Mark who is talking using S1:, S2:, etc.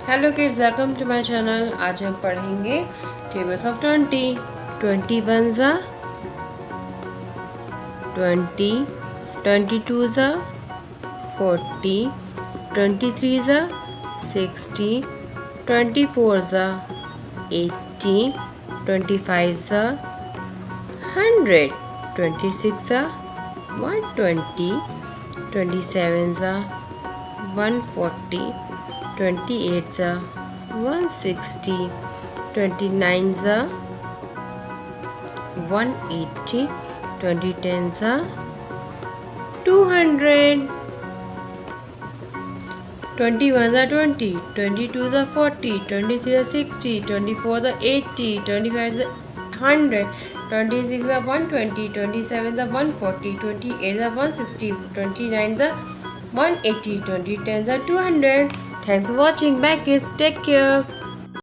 S1: Hello kids, welcome to my channel. आज हम पढ़ेंगे टेबल्स ऑफ 20। 21 ज़ा 20, 22 ज़ा 40, 23 ज़ा 60, 24 ज़ा 80, 25 ज़ा 100, 26 ज़ा 120, 27 ज़ा 140, 28 ज़ा 160, 29 ज़ा 180, 20 ज़ा 200, 21 ज़ा 20, 22 ज़ा 40, 23 ज़ा 60, 24 ज़ा 80, 25 ज़ा 100, 26 ज़ा 120, 27 ज़ा 140, 28 ज़ा 160, 29 ज़ा 180, 20 ज़ा 200. Thanks for watching. Bye kids. Take care.